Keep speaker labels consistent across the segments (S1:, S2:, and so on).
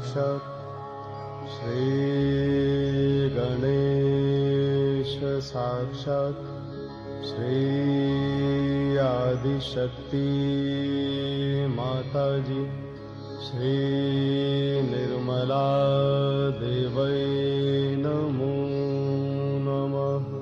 S1: साक्षात् श्री गणेश साक्षात् श्री आदिशक्ति माताजी श्री निर्मला देवै नमो नमः।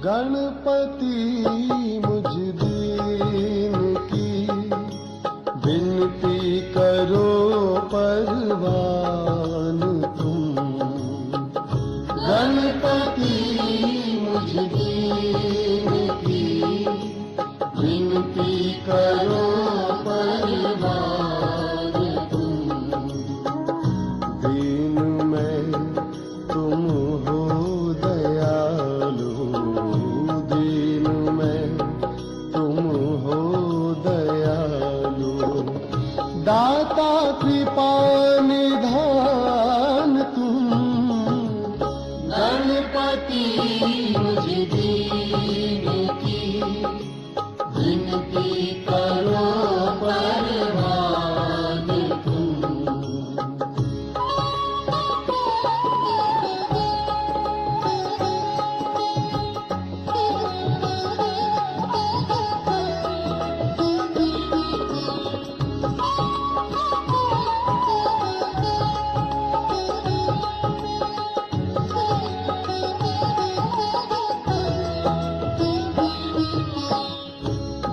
S1: गणपति मुझ दीन की विनती करो परवान तुम। गणपति मुझ दीन की विनती करो परवान तुम। दीन में तुम हो दयालु, दाता कृपा निधान तुम। गणपति मुझ दीन की विनती करो परवान तुम।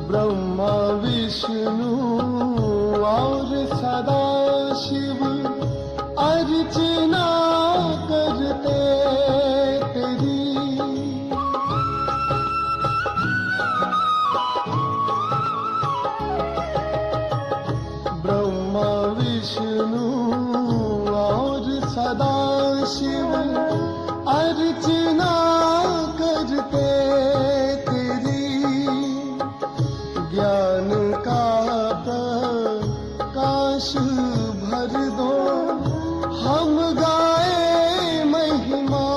S1: ब्रह्मा विष्णु और सदा शिव अर्चना करते तेरी। ब्रह्मा विष्णु और सदा शिव अर्चना करते तेरी। ज्ञान का प्रकाश भर दो, हम गाए महिमा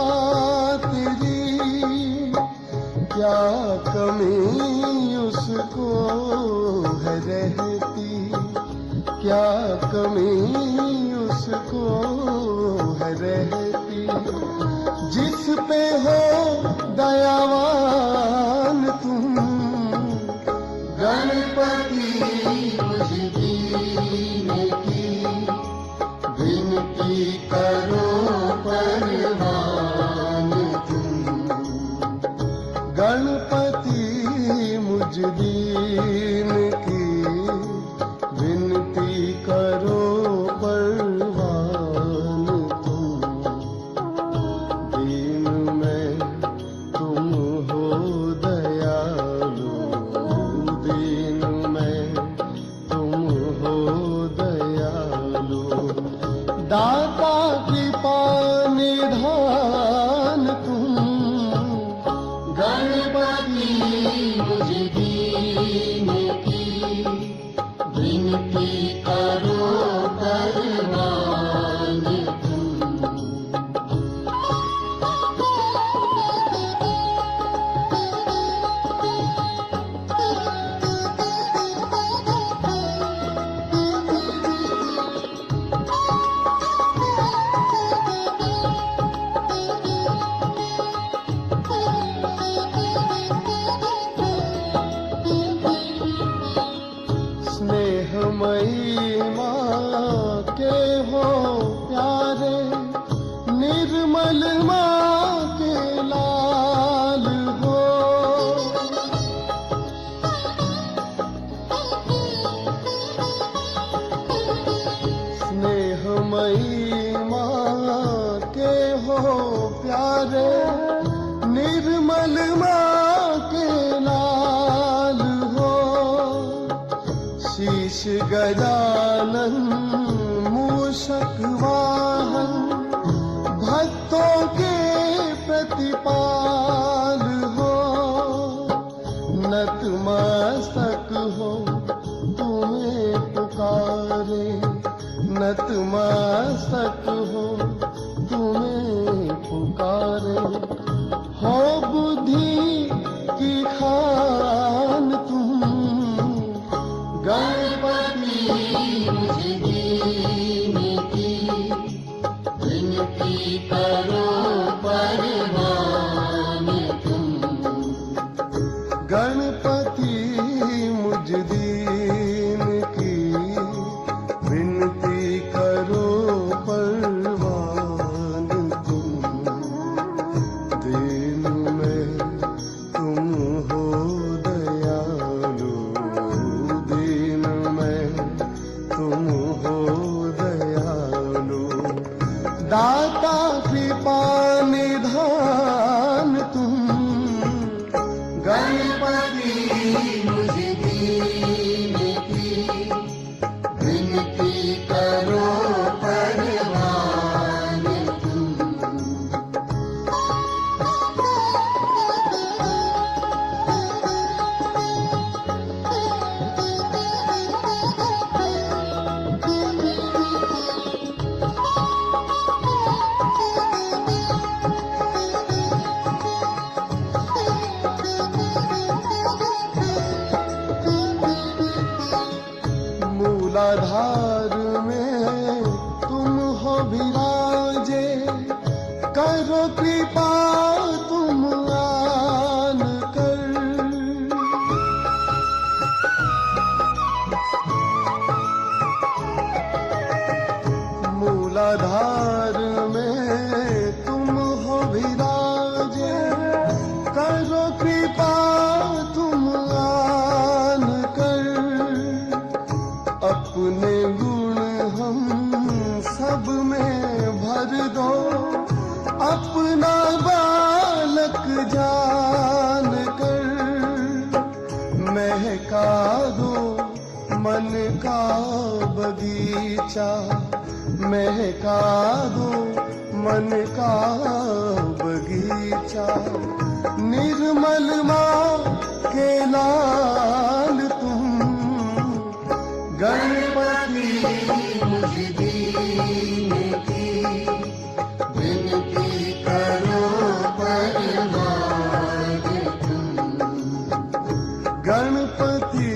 S1: तेरी। क्या कमी उसको है रहती, क्या कमी उसको है रहती। जिस पे हो दयावान तुम। गणपति मुझ दीन की विनती करो परवान तुम। गणपति मुझ दीन की विनती करो परवान तुम। दीन में तुम हो दयालु, दीन में तुम हो दयालु। दाता कृपा निधान तुम। गणपति मुझ दीन की विनती करो परवान तुम। स्नेहमयी माँ के हो प्यारे, निर्मल माँ के लाल हो। स्नेहमयी माँ के हो प्यारे, निर्मल माँ के लाल हो। शीश गजानन मूषक वाहन, भक्तों के प्रतिपाल हो। नतमस्तक हो तुम्हें पुकारे, नतमस्तक हो तुम्हें पुकारे। हो बुद्धि की खान तुम, गणपति मुझ दीन की विनती करो परवान तुम। गणपति मुझ दीन की विनती करो परवान तुम। दीन में तुम हो दयालु, दीन में तुम हो दयालु। दाता कृपा निधान तुम, गणपति मुझ दीन की विनती करो परवान तुम। मूलाधार में तुम हो विराजे, करो कृपा तुम आन कर। मूलाधार में तुम हो विराजे, करो कृपा तुम आन कर। अपने गुण हम सब में भर दो, अपना बालक जान कर। महका दो मन का बगीचा, महका दो मन का बगीचा। निर्मल माँ के लाल तुम, गणपति मुझ दीन की विनती करो परवान तुम। गणपति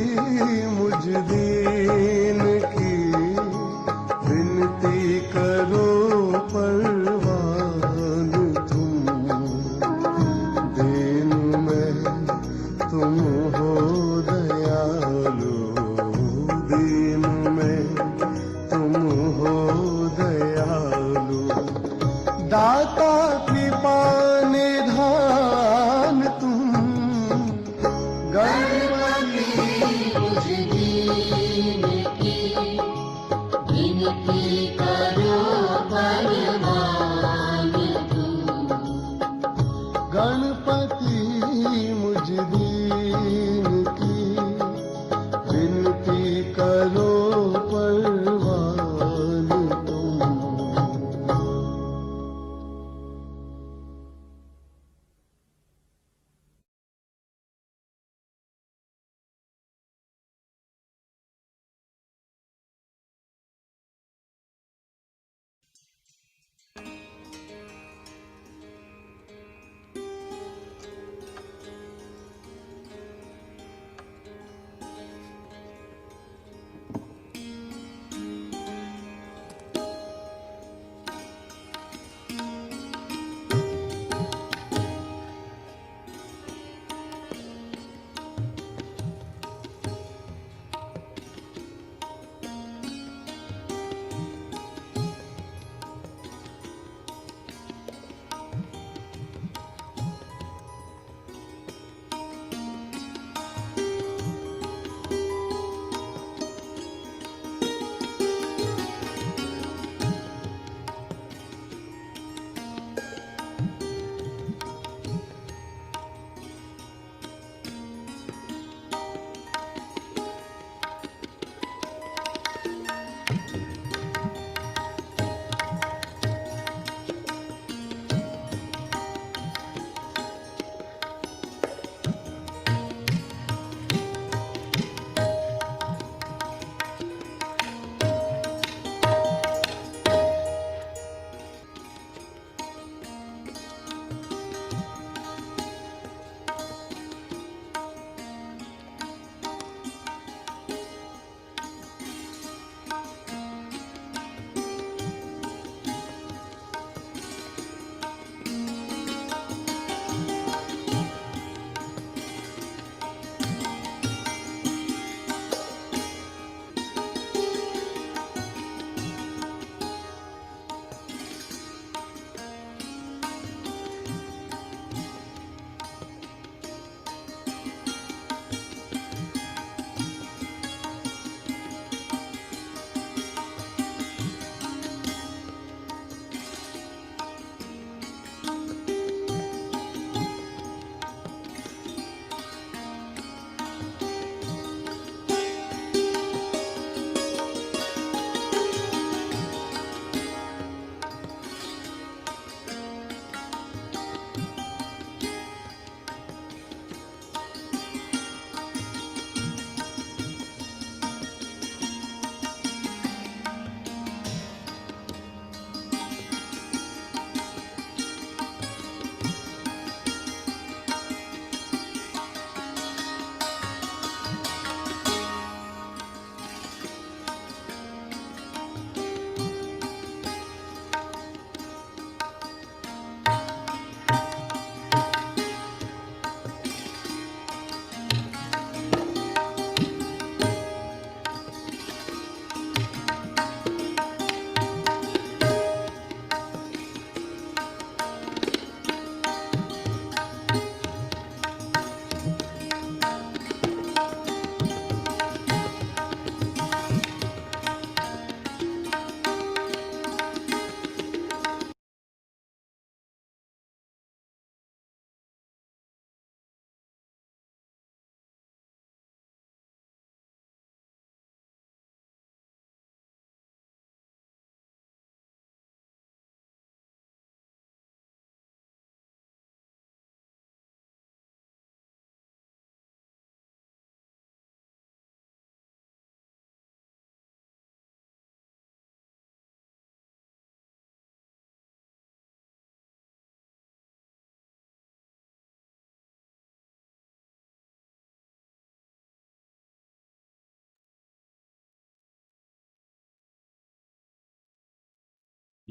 S1: मुझ दीन की विनती करो परवान तुम। दीन में तुम हो दयालु, दीन में तुम हो दया।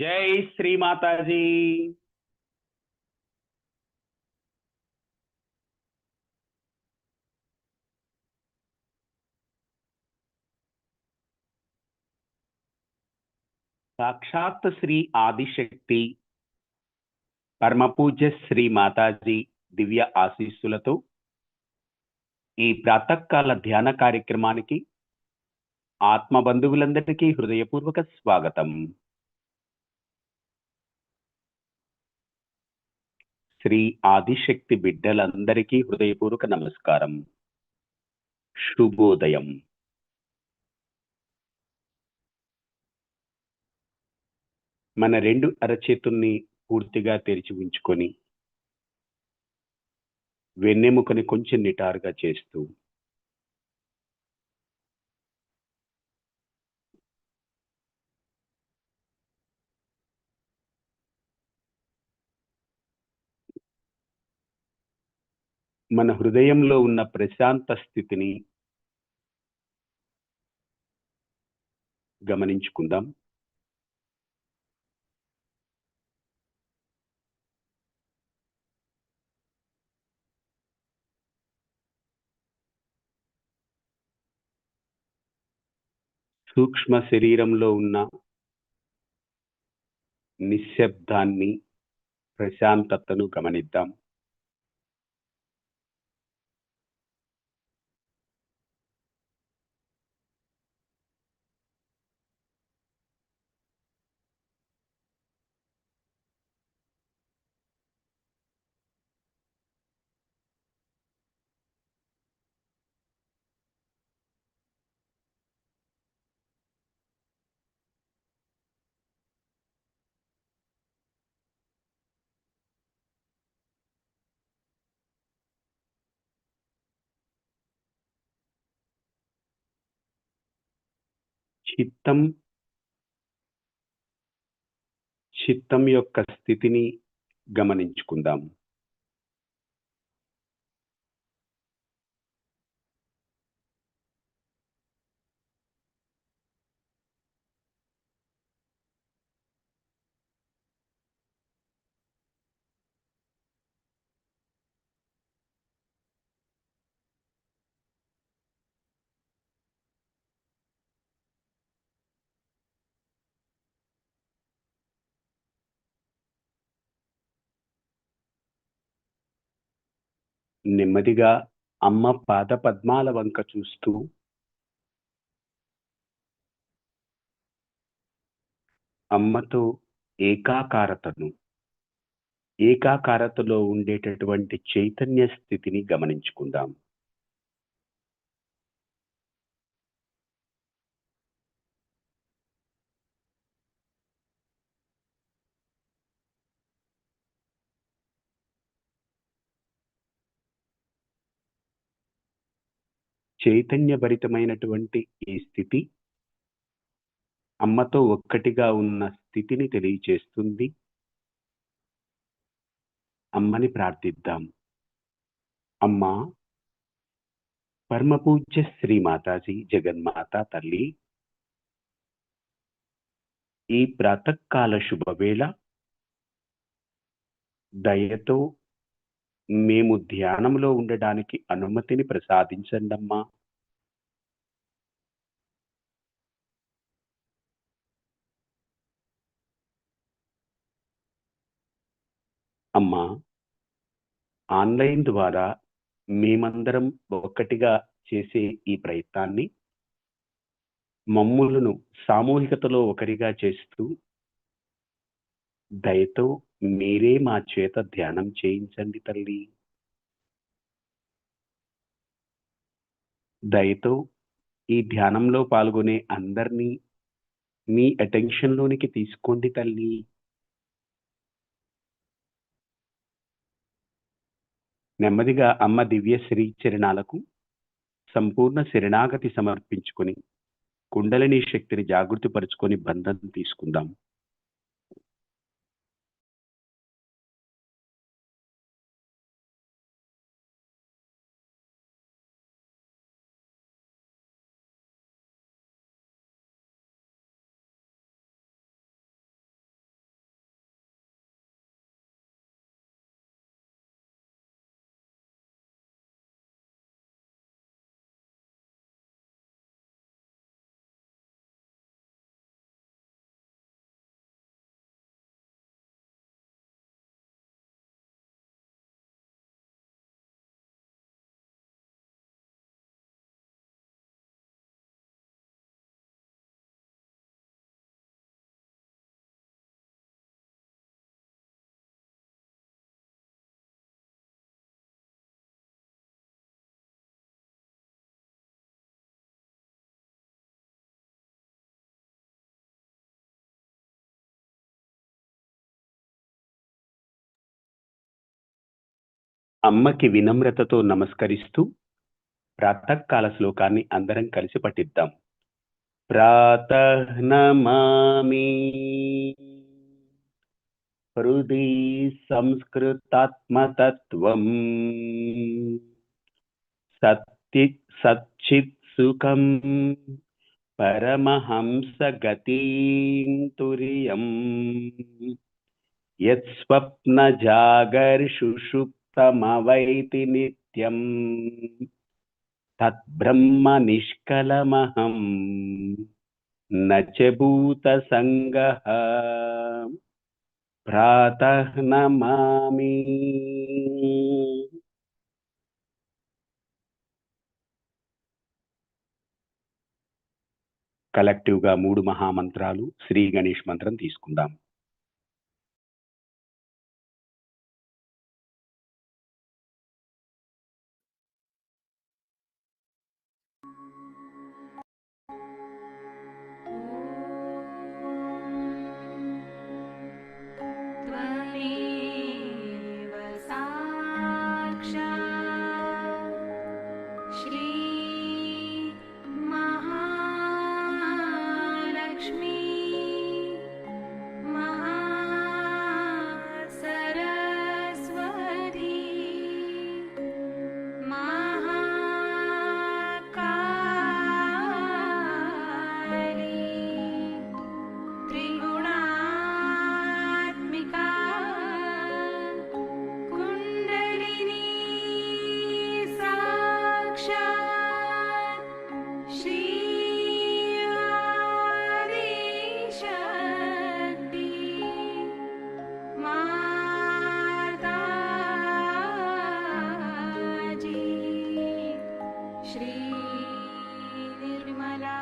S2: జై శ్రీ మాతాజీ. సాక్షాత్ శ్రీ ఆదిశక్తి పరమపూజ్య శ్రీ మాతాజీ దివ్య ఆశీస్సులతో ఈ ప్రాతకాల ధ్యాన కార్యక్రమానికి ఆత్మబంధువులందరికీ హృదయపూర్వక స్వాగతం. శ్రీ ఆదిశక్తి బిడ్డలందరికీ హృదయపూర్వక నమస్కారం. శుభోదయం. మన రెండు అరచేతుల్ని పూర్తిగా తెరిచి ఉంచుకొని వెన్నెముకని కొంచెం నిటారుగా చేస్తూ మన హృదయంలో ఉన్న ప్రశాంత స్థితిని గమనించుకుందాం. సూక్ష్మ శరీరంలో ఉన్న నిశ్శబ్దాన్ని, ప్రశాంతతను గమనిద్దాం. చిత్తం యొక్క స్థితిని గమనించుకుందాం. నెమ్మదిగా అమ్మ పాద పద్మాల వంక చూస్తూ అమ్మతో ఏకాకారతలో ఉండేటటువంటి చైతన్య స్థితిని గమనించుకుందాం. చైతన్యభరితమైనటువంటి ఈ స్థితి అమ్మతో ఒక్కటిగా ఉన్న స్థితిని తెలియచేస్తుంది. అమ్మని ప్రార్థిద్దాం. అమ్మా, పరమపూజ్య శ్రీ మాతాజీ జగన్మాత తల్లి, ఈ ప్రాతకాల శుభవేళ దయతో మేము ధ్యానంలో ఉండడానికి అనుమతిని ప్రసాదించండమ్మా. అమ్మా, ఆన్లైన్ ద్వారా మేమందరం ఒక్కటిగా చేసే ఈ ప్రయత్నాన్ని మమ్ములను సామూహికతలో ఒకరిగా చేస్తూ దయతో మీరే మా చేత ధ్యానం చేయించండి తల్లి. దయతో ఈ ధ్యానంలో పాల్గొనే అందరినీ మీ అటెన్షన్లోనికి తీసుకోండి తల్లి. నెమ్మదిగా అమ్మ దివ్య శ్రీ చరణాలకు సంపూర్ణ శరణాగతి సమర్పించుకొని కుండలిని శక్తిని జాగృతిపరుచుకొని బంధం తీసుకుందాం. అమ్మకి వినమ్రతతో నమస్కరిస్తూ ప్రాతకాల శ్లోకాన్ని అందరం కలిసి పఠిద్దాం. ప్రాతః నమామి హృది సంస్కృతాత్మతత్వం సచ్చిత్ సుఖం పరమహంస గతిం తురియం యత్స్వప్న జాగర్షుషుప్తమవైతి నిత్యం తద్బ్రహ్మ నిష్కలమహం నచ భూతసంగః ప్రాతః నమామి. కలెక్టివ్ గా 3 మహామంత్రాలు శ్రీ గణేష్ మంత్రం తీసుకుందాం.
S3: Shri Nirmala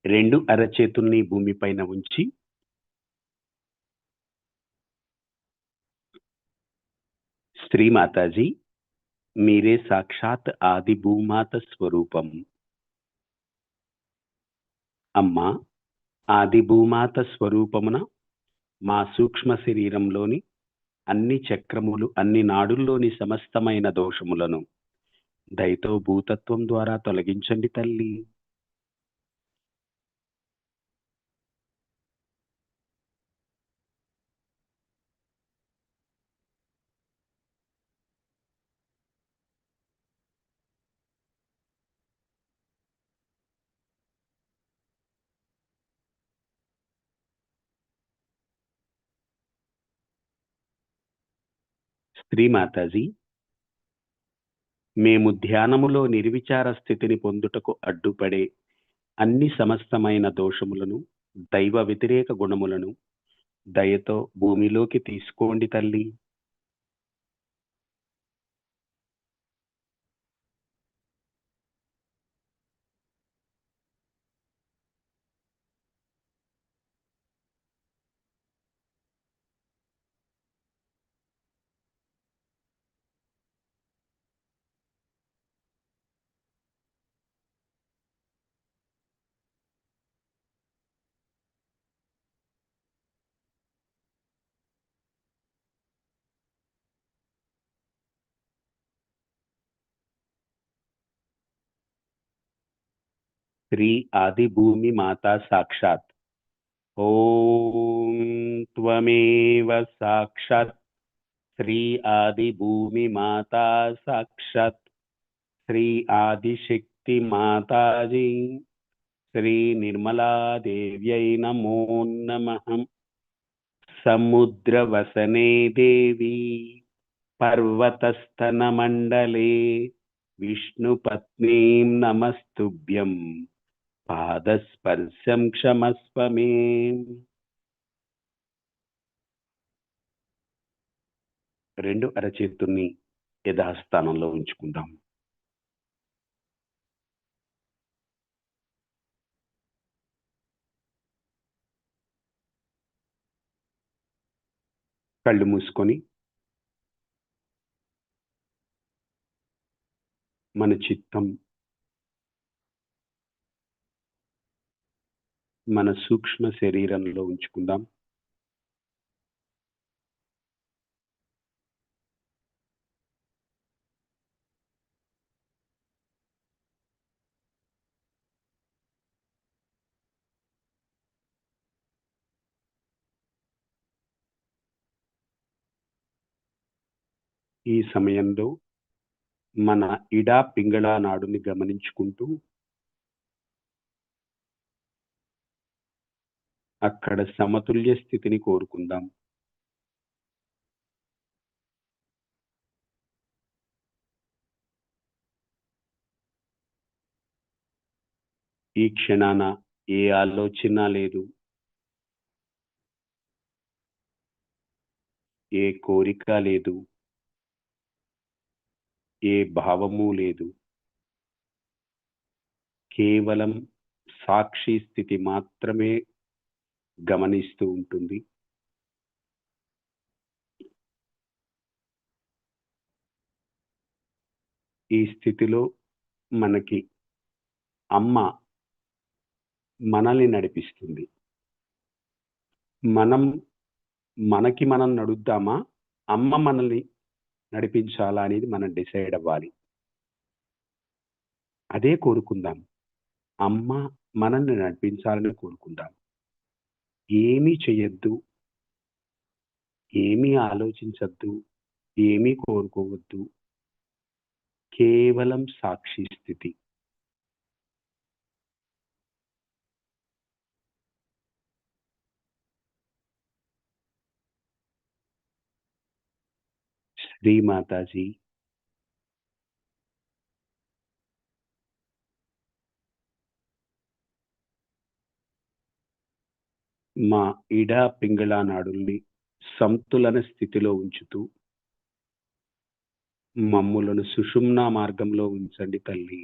S2: రెండు అరచేతుల్ని భూమిపైన ఉంచి శ్రీమాతాజీ మీరే సాక్షాత్ ఆది భూమాత స్వరూపం. అమ్మా, ఆది భూమాత స్వరూపమున మా సూక్ష్మ శరీరంలోని అన్ని చక్రములు, అన్ని నాడుల్లోని సమస్తమైన దోషములను దయతో భూతత్వం ద్వారా తొలగించండి తల్లి. శ్రీ మాతాజీ, మేము ధ్యానములో నిర్విచార స్థితిని పొందుటకు అడ్డుపడే అన్ని సమస్తమైన దోషములను, దైవ వ్యతిరేక గుణములను దయతో భూమిలోకి తీసుకోండి తల్లి. శ్రీ ఆది భూమి మాతా సాక్షాత్. ఓం త్వమేవ సాక్షాత్ శ్రీ ఆది భూమి మాతా సాక్షాత్ శ్రీ ఆదిశక్తి మాతాజీ. శ్రీ నిర్మలా దేవ్యై నమో నమః. సముద్రవసనే దేవి పర్వతస్తనమండలే విష్ణుపత్నీం నమస్తుభ్యం. పాదస్పర్శం క్షమస్వ మే. రెండు అరచేతుల్ని యథాస్థానంలో ఉంచుకుందాం. కళ్ళు మూసుకొని మన చిత్తం మన సూక్ష్మ శరీరంలో ఉంచుకుందాం. ఈ సమయంలో మన ఇడా పింగళా నాడుని గమనించుకుంటూ అక్కడ సమతుల్య స్థితిని కోరుకుందాం. ఈ క్షణాన ఏ ఆలోచన లేదు, ఏ కోరిక లేదు, ఏ భావము లేదు. కేవలం సాక్షి స్థితి మాత్రమే గమనిస్తూ ఉంటుంది. ఈ స్థితిలో మనకి అమ్మ మనల్ని నడిపిస్తుంది. మనకి మనం నడుద్దామా, అమ్మ మనల్ని నడిపించాలా అనేది మనం డిసైడ్ అవ్వాలి. అదే కోరుకుందాం. అమ్మ మనల్ని నడిపించాలని కోరుకుందాం. ఏమీ చెయ్యొద్దు, ఏమీ ఆలోచించద్దు, ఏమీ కోరుకోవద్దు. కేవలం సాక్షి స్థితి. శ్రీ మాతాజీ, మా ఇడా పింగళా నాడుల్ని సంతులన స్థితిలో ఉంచుతూ మమ్ములను సుషుమ్నా మార్గంలో ఉంచండి తల్లి.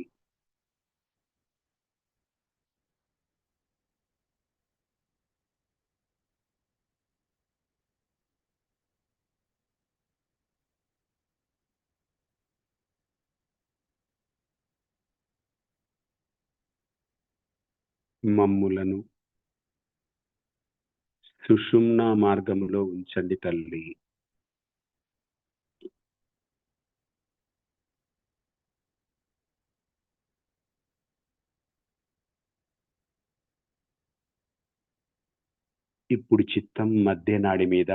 S2: మమ్ములను సుషుమ్నా మార్గంలో ఉంచండి తల్లి. ఇప్పుడు చిత్తం మధ్య నాడి మీద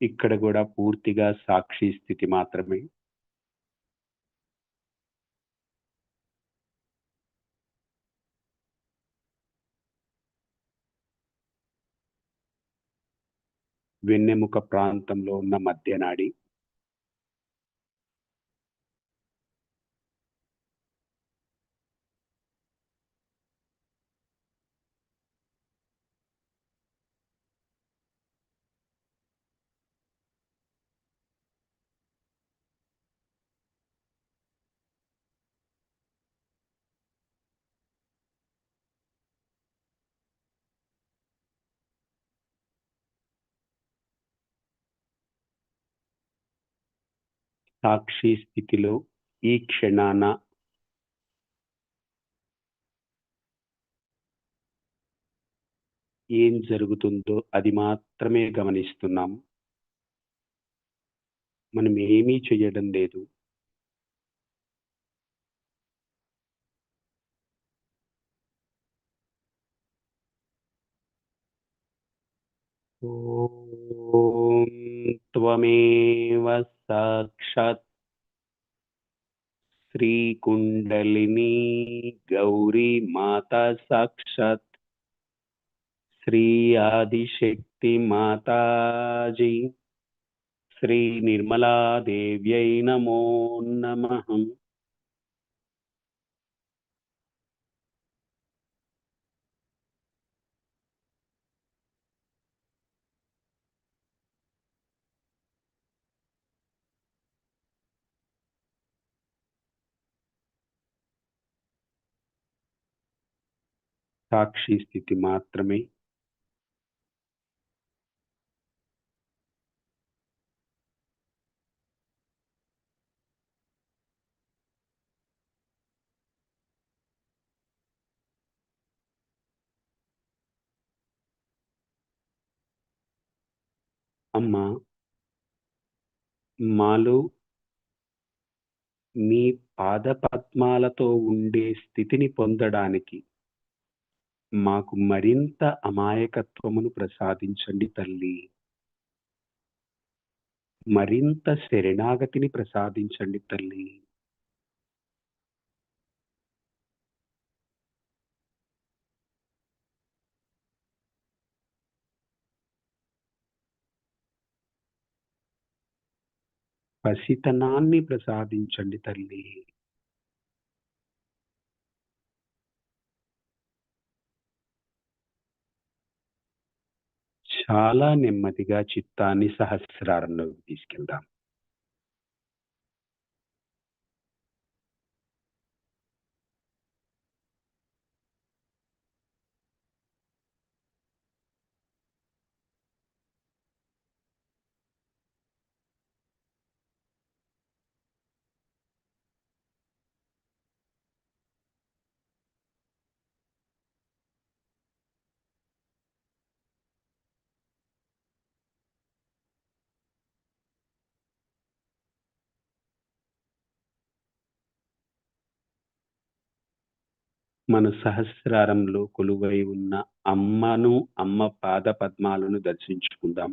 S2: ఇక్కడ కూడా పూర్తిగా సాక్షి స్థితి మాత్రమే. వెన్నెముక ప్రాంతంలో ఉన్న మధ్య నాడి సాక్షి స్థితిలో ఈ క్షణాన ఏం జరుగుతుందో అది మాత్రమే గమనిస్తున్నాం. మనం ఏమీ చేయడం లేదు. ఓం త్వమేవ సాక్షాత్ శ్రీ కుండలిని గౌరీ మాతా సాక్షాత్ శ్రీ ఆదిశక్తి మాతాజీ శ్రీ నిర్మలా దేవ్యై నమో నమః. సాక్షి స్థితి మాత్రమే. అమ్మా, మాలో మీ పాదపద్మాలతో ఉండే స్థితిని పొందడానికి మాకు మరింత అమాయకత్వమును ప్రసాదించండి తల్లి. మరింత శరణాగతిని ప్రసాదించండి తల్లి. పసితనాన్ని ప్రసాదించండి తల్లి. చాలా నెమ్మదిగా చిత్తాన్ని సహస్రారంలోకి తీసుకెళ్దాం. మన సహస్రారంలో కొలువై ఉన్న అమ్మను, అమ్మ పాద పద్మాలను దర్శించుకుందాం.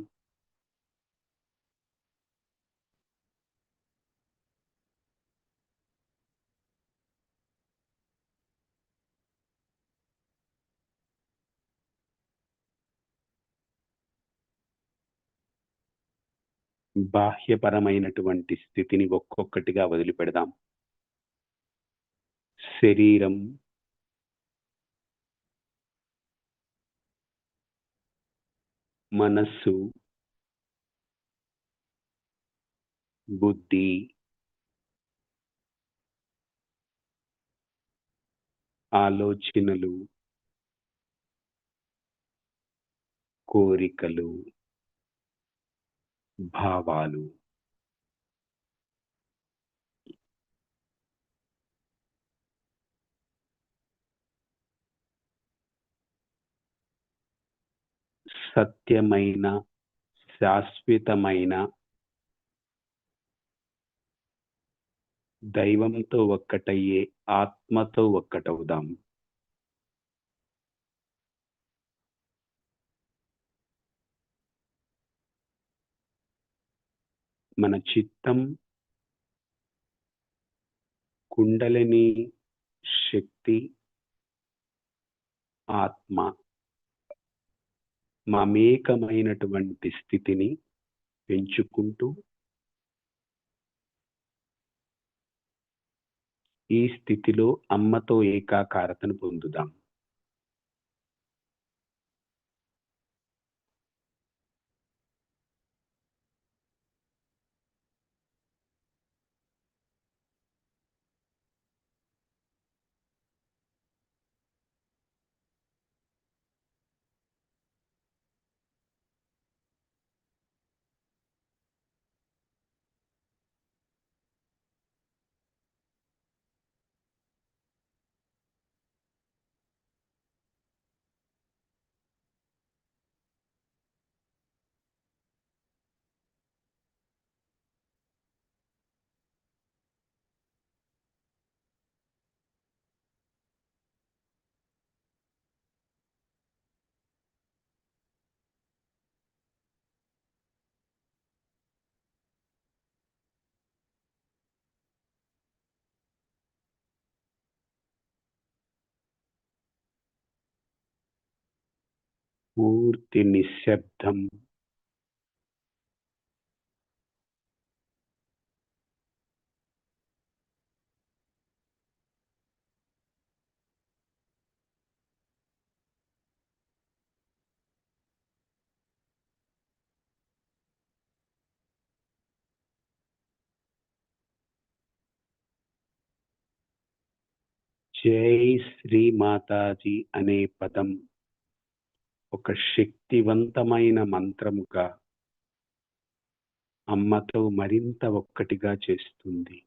S2: బాహ్యపరమైనటువంటి స్థితిని ఒక్కొక్కటిగా వదిలిపెడదాం. శరీరం, మనస్సు, బుద్ధి, ఆలోచనలు, కోరికలు, భావాలు, సత్యమైన, శాశ్వతమైన దైవంతో ఒక్కటయ్యే ఆత్మతో ఒక్కటవుదాం. మన చిత్తం కుండలిని శక్తి ఆత్మ మమేకమైనటువంటి స్థితిని పెంచుకుంటూ ఈ స్థితిలో అమ్మతో ఏకాకారతను పొందుదాం. పూర్తి నిశ్శబ్దం, జై శ్రీ మాతాజీ అనే పదం ఒక శక్తివంతమైన మంత్రముగా అమ్మతో మరింత ఒక్కటిగా చేస్తుంది.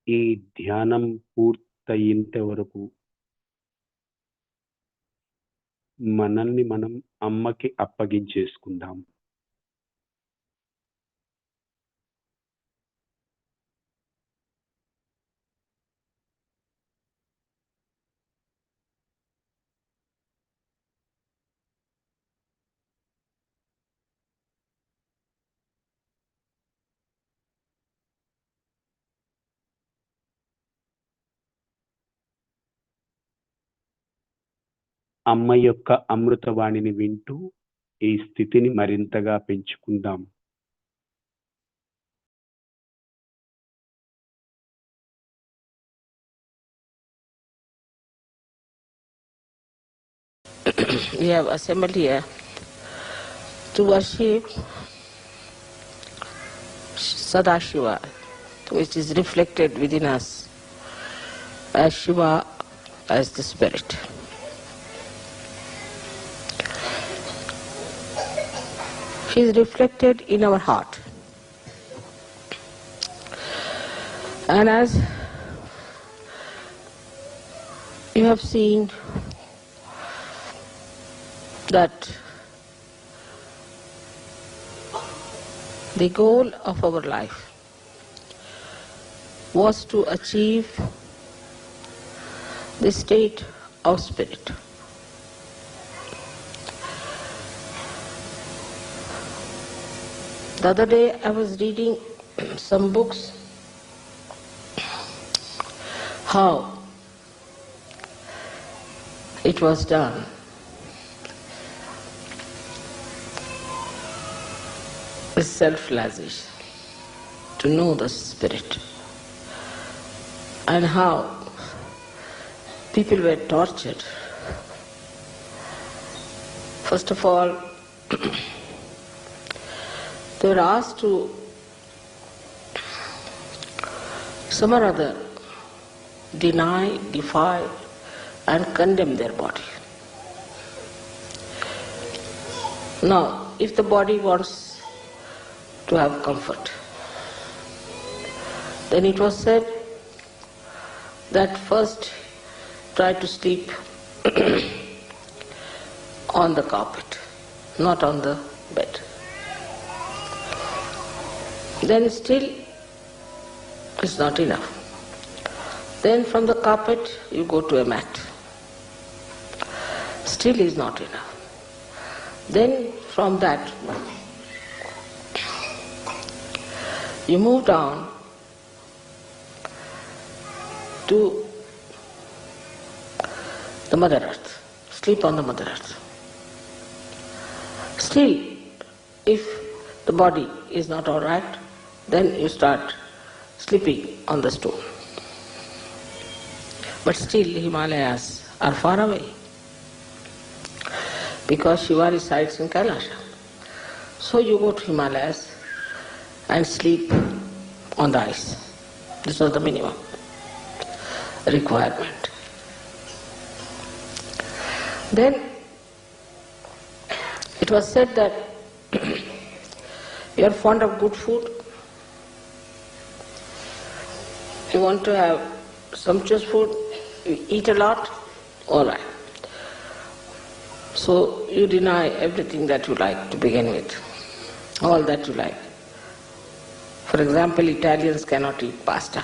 S2: ఈ ధ్యానం పూర్తయ్యేంత వరకు మనల్ని మనం అమ్మకి అప్పగించేసుకుందాం. అమ్మ యొక్క అమృతవాణిని వింటూ ఈ స్థితిని మరింతగా పెంచుకుందాం.
S3: We have assembled here to worship Sadashiva, which is reflected within us as Shiva, as the Spirit. She is reflected in our heart. And as you have seen that the goal of our life was to achieve the state of spirit. The other day I was reading some books how it was done. With self-realization, to know the spirit, and how people were tortured First of all, they were asked to some or other deny, defy and condemn their body. Now, if the body wants to have comfort, then it was said that first try to sleep on the carpet, not on the bed. Then still it's not enough. Then from the carpet you go to a mat. Still is not enough. Then from that you move down to the Mother Earth. Sleep on the Mother Earth. Still, if the body is not all right, then you start sleeping on the stone. But still Himalayas are far away, because Shiva resides in Kailasha. So you go to Himalayas and sleep on the ice. This was the minimum requirement. Then it was said that you are fond of good food, you want to have sumptuous food, you eat a lot, all right. So you deny everything that you like to begin with, all that you like. For example, Italians cannot eat pasta.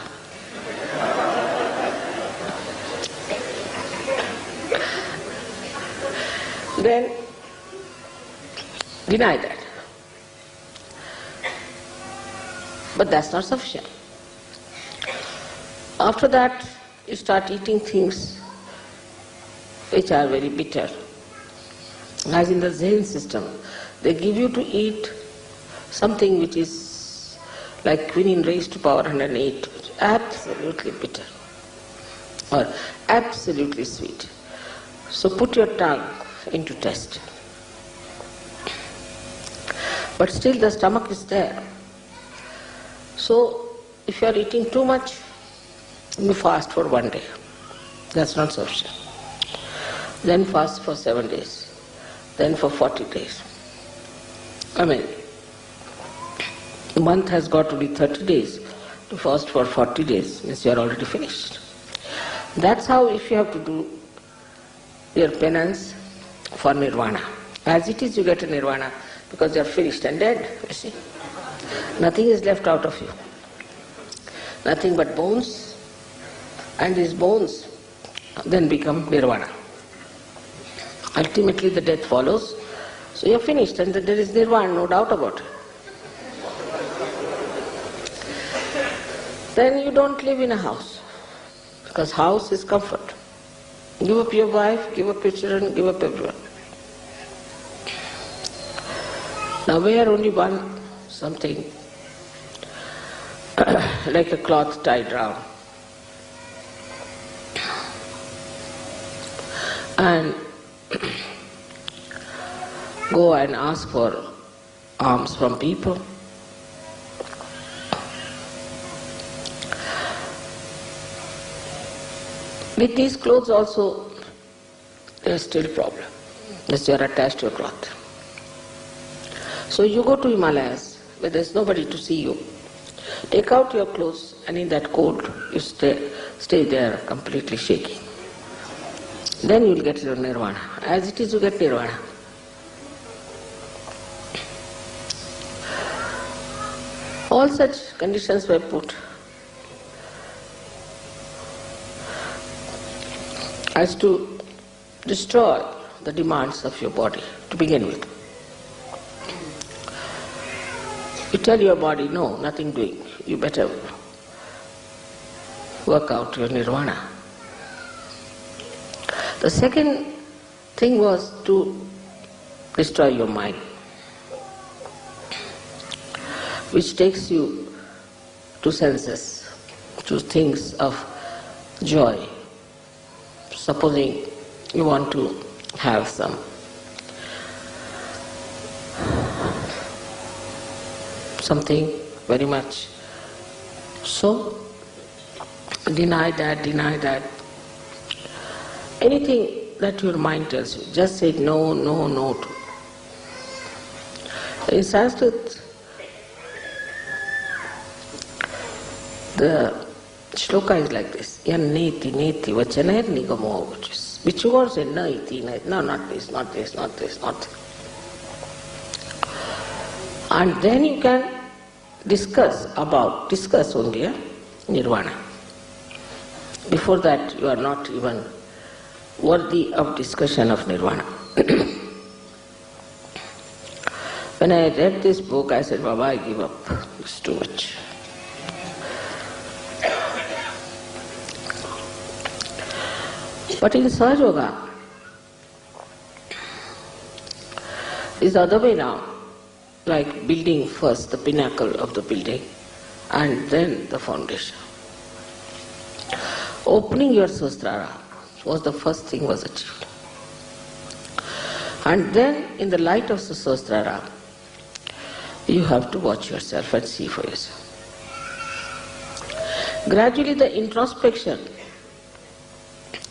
S3: Then deny that. But that's not sufficient. After that, you start eating things which are very bitter. As in the Zen system, they give you to eat something which is like quinine raised to power 108, which is absolutely bitter or absolutely sweet. So put your tongue into test. But still the stomach is there. So if you are eating too much, you fast for 1 day. That's not sufficient. Then fast for 7 days. Then for 40 days. I mean, the month has got to be 30 days. To fast for 40 days means you are already finished. That's how if you have to do your penance for nirvana. As it is, you get a nirvana because you are finished and dead, you see. Nothing is left out of you. Nothing but bones, and these bones then become nirvana. Ultimately the death follows, so you are finished and there is nirvana, no doubt about it. Then you don't live in a house, because house is comfort. Give up your wife, give up your children, give up everyone. Now wear only one something like a cloth tied round. And go and ask for alms from people. With these clothes also, there is still a problem, because you are attached to a cloth. So you go to Himalayas, where there is nobody to see you. Take out your clothes, and in that cold, you stay there completely shaking. Then you will get your nirvana. As it is, you get nirvana. All such conditions were put as to destroy the demands of your body to begin with. You tell your body, no, nothing doing, you better work out your nirvana. The second thing was to destroy your mind, which takes you to senses, to things of joy. Supposing you want to have some something very much. So, deny that. Anything that your mind tells you, just say no to. In Sanskrit, the shloka is like this: yan neti vachanair nigamo vachis. Which you want to say no iti, no, not this. And then you can discuss only nirvana. Before that, you are not even worthy of discussion of nirvana. When I read this book, I said, Baba, I give up. It's too much. But in Sahaja Yoga, it's the other way now. Like building first, the pinnacle of the building, and then the foundation. Opening your Sahasrara was the first thing was achieved. And then in the light of the Sahasrara, you have to watch yourself and see for yourself. Gradually the introspection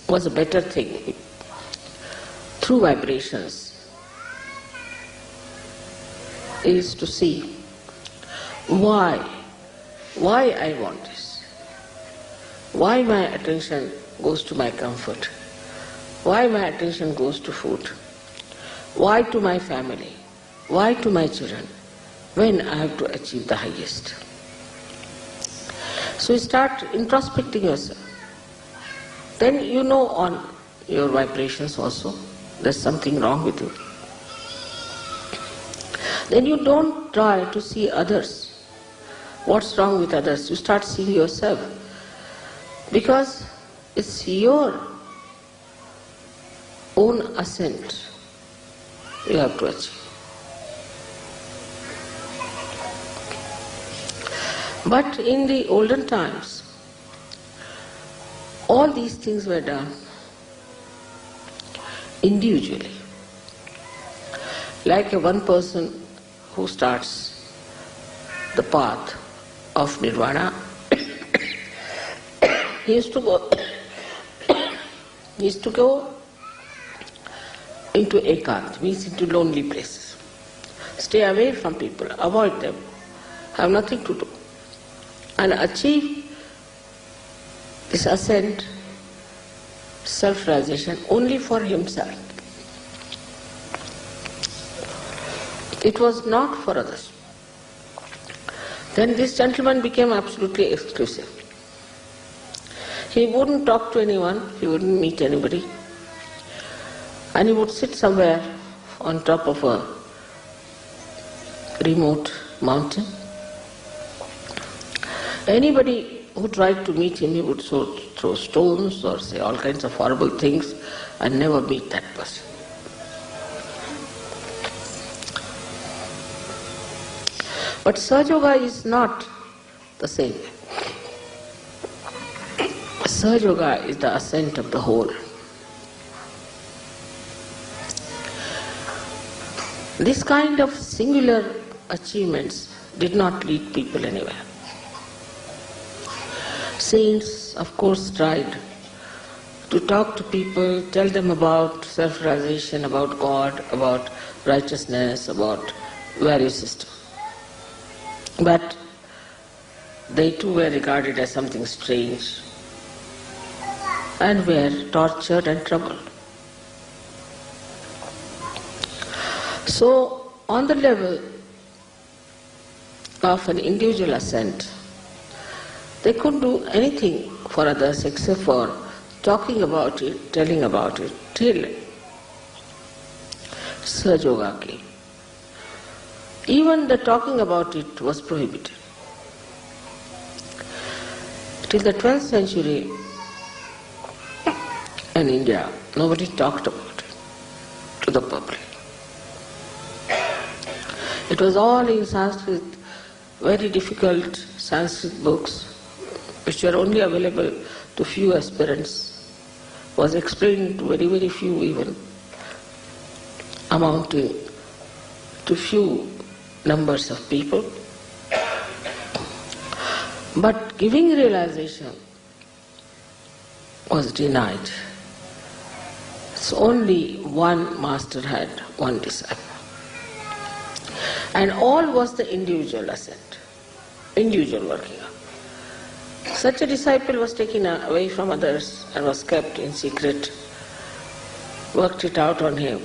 S3: was a better thing. Through vibrations is to see why I want this, why my attention goes to my comfort, why my attention goes to food, why to my family, why to my children, when I have to achieve the highest. So you start introspecting yourself. Then you know on your vibrations also there's something wrong with you. Then you don't try to see others. What's wrong with others? You start seeing yourself. Because it's your own ascent you have to achieve. But in the olden times, all these things were done individually. Like one person who starts the path of nirvana, he used to go into ekant, means into lonely places. Stay away from people, avoid them, have nothing to do, and achieve this ascent, self-realization only for himself. It was not for others. Then this gentleman became absolutely exclusive. He wouldn't talk to anyone, he wouldn't meet anybody, and he would sit somewhere on top of a remote mountain. Anybody who tried to meet him, he would throw stones or say all kinds of horrible things and never meet that person. But Sahaja Yoga is not the same. Sahaja Yoga is the ascent of the whole. This kind of singular achievements did not lead people anywhere. Saints, of course, tried to talk to people, tell them about self-realization, about God, about righteousness, about value system. But they too were regarded as something strange and were tortured and troubled. So, on the level of an individual ascent, they couldn't do anything for others except for talking about it, telling about it, till Sahaja Yoga came. Even the talking about it was prohibited. Till the 12th century in India, nobody talked about it to the public. It was all in Sanskrit, very difficult Sanskrit books, which were only available to few aspirants, was explained to very, very few even, amounting to few numbers of people. But giving realization was denied. So only one master had one disciple. And all was the individual ascent, individual working up. Such a disciple was taken away from others and was kept in secret, worked it out on him,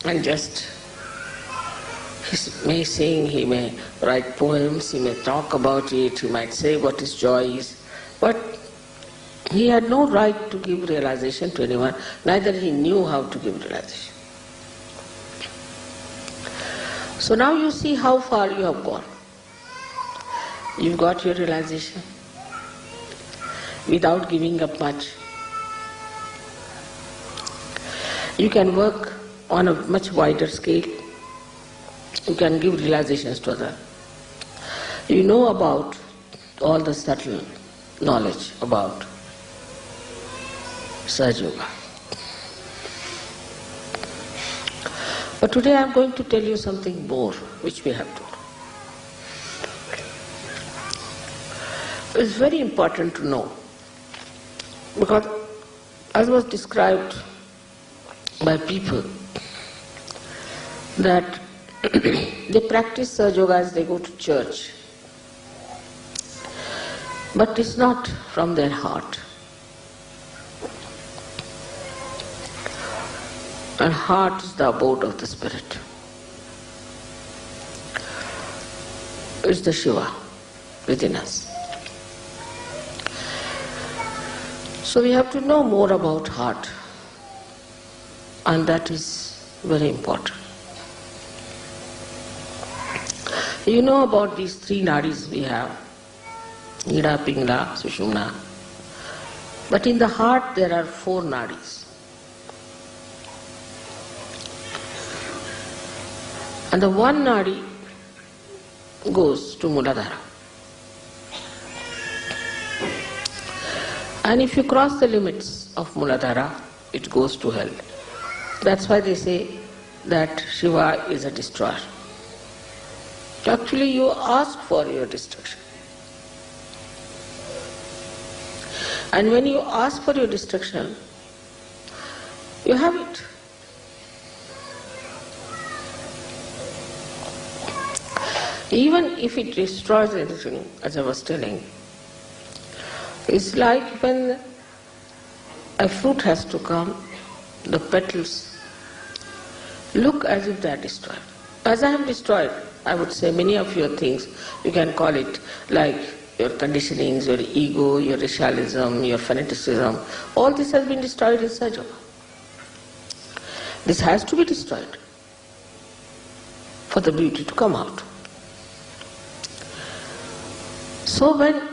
S3: and just he may sing, he may write poems, he may talk about it, he might say what his joy is, but he had no right to give realization to anyone, neither he knew how to give realization. So now you see how far you have gone. You've got your realization without giving up much. You can work on a much wider scale. You can give realizations to others. You know about all the subtle knowledge about Sahaja. But today I am going to tell you something more which we have to do. It's very important to know, because as was described by people that they practice Sahaja as they go to church, but it's not from their heart. And heart is the abode of the spirit. It's the Shiva within us. So we have to know more about heart, and that is very important. You know about these three nadis we have, Ida, Pingala, Sushumna. But in the heart there are four nadis. And the one nadi goes to Muladhara. And if you cross the limits of Muladhara, it goes to hell. That's why they say that Shiva is a destroyer. Actually, you ask for your destruction. And when you ask for your destruction, you have it. Even if it destroys anything, as I was telling, it's like when a fruit has to come, the petals look as if they are destroyed. As I have destroyed, I would say many of your things, you can call it like your conditionings, your ego, your racialism, your fanaticism, all this has been destroyed in Sahaja. This has to be destroyed for the beauty to come out. So when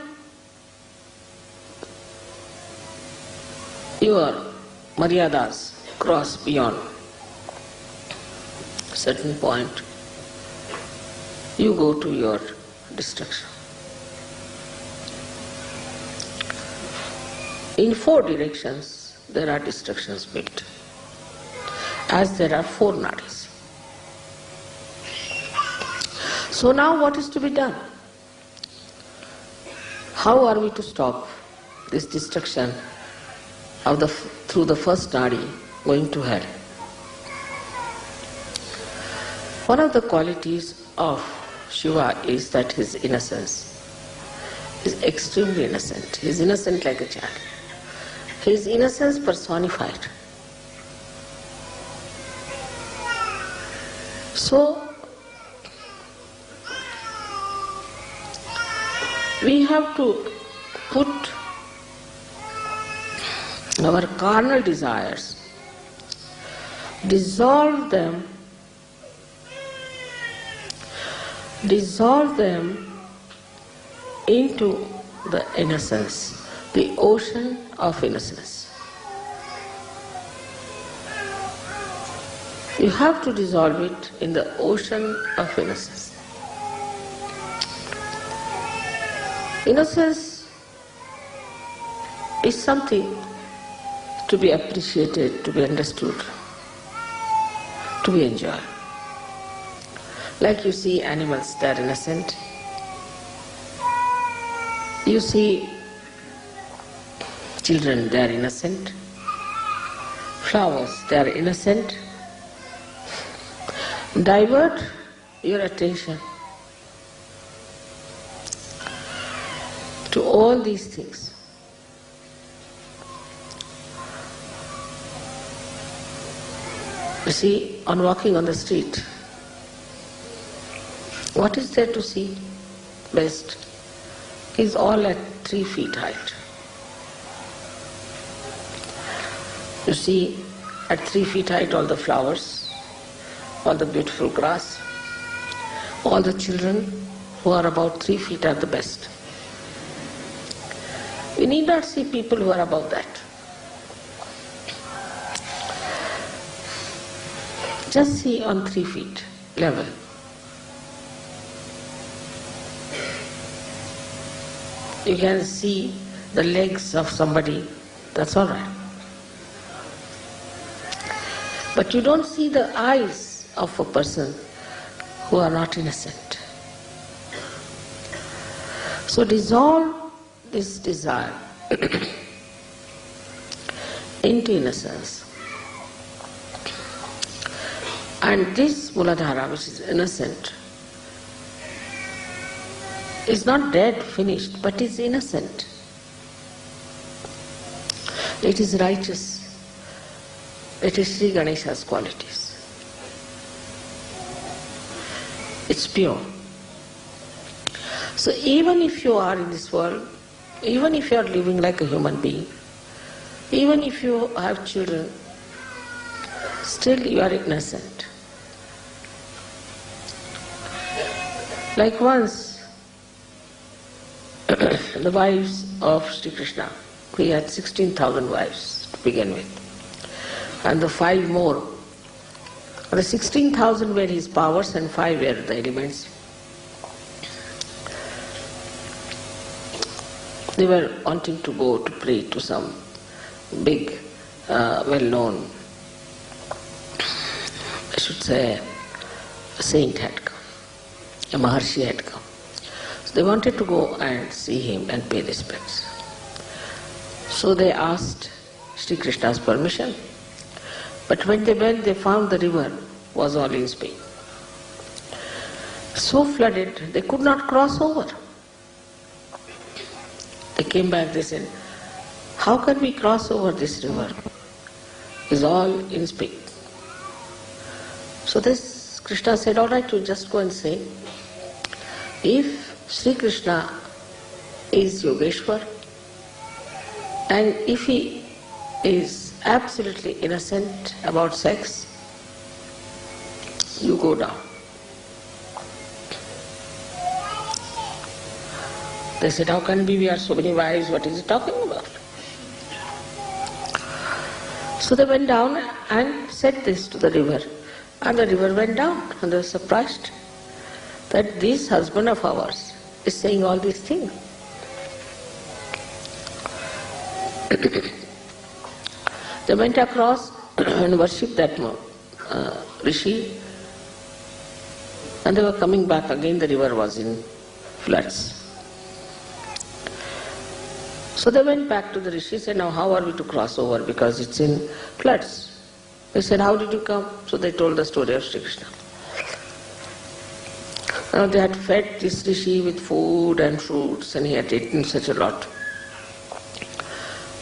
S3: your maryadas cross beyond a certain point, you go to your destruction. In four directions there are destructions built, as there are four nadis. So now what is to be done? How are we to stop this destruction of through the first nadi going to hell? One of the qualities of Shiva is that his innocence is extremely innocent. He is innocent like a child. His innocence personified. So we have to put our carnal desires, dissolve them into the innocence, the ocean of innocence. You have to dissolve it in the ocean of innocence. Innocence is something to be appreciated, to be understood, to be enjoyed. Like you see animals, they are innocent. You see children, they are innocent. Flowers, they are innocent. Divert your attention to all these things. You see, on walking on the street, what is there to see best? Is all at 3 feet height. You see at 3 feet height all the flowers, all the beautiful grass, all the children who are about 3 feet are the best. We need not see people who are above that. Just see on 3 feet level. You can see the legs of somebody, that's all right. But you don't see the eyes of a person who are not innocent. So dissolve this desire into innocence. And this Muladhara, which is innocent, is not dead, finished, but is innocent. It is righteous. It is Sri Ganesha's qualities. It's pure. So even if you are in this world, even if you are living like a human being, even if you have children, still you are innocent. Like once, the wives of Sri Krishna, he had 16,000 wives to begin with, and the 5 more. The 16,000 were his powers and 5 were the elements. They were wanting to go to pray to some big, well-known, I should say, a saint had come, a Maharshi had come. So they wanted to go and see him and pay respects. So they asked Sri Krishna's permission. But when they went, they found the river was all in speed. So flooded, they could not cross over. They came back, they said, how can we cross over this river? It's all in speed. So this Krishna said, all right, you just go and say, if Sri Krishna is Yogeshwar, and if he is absolutely innocent about sex, you go down. They said, how can we are so many wives, what is he talking about? So they went down and said this to the river, and the river went down, and they were surprised that this husband of ours is saying all these things. They went across and worshipped that Rishi, and they were coming back again, the river was in floods. So they went back to the Rishi and said, now how are we to cross over because it's in floods? They said, how did you come? So they told the story of Sri Krishna. Now they had fed this Rishi with food and fruits and he had eaten such a lot.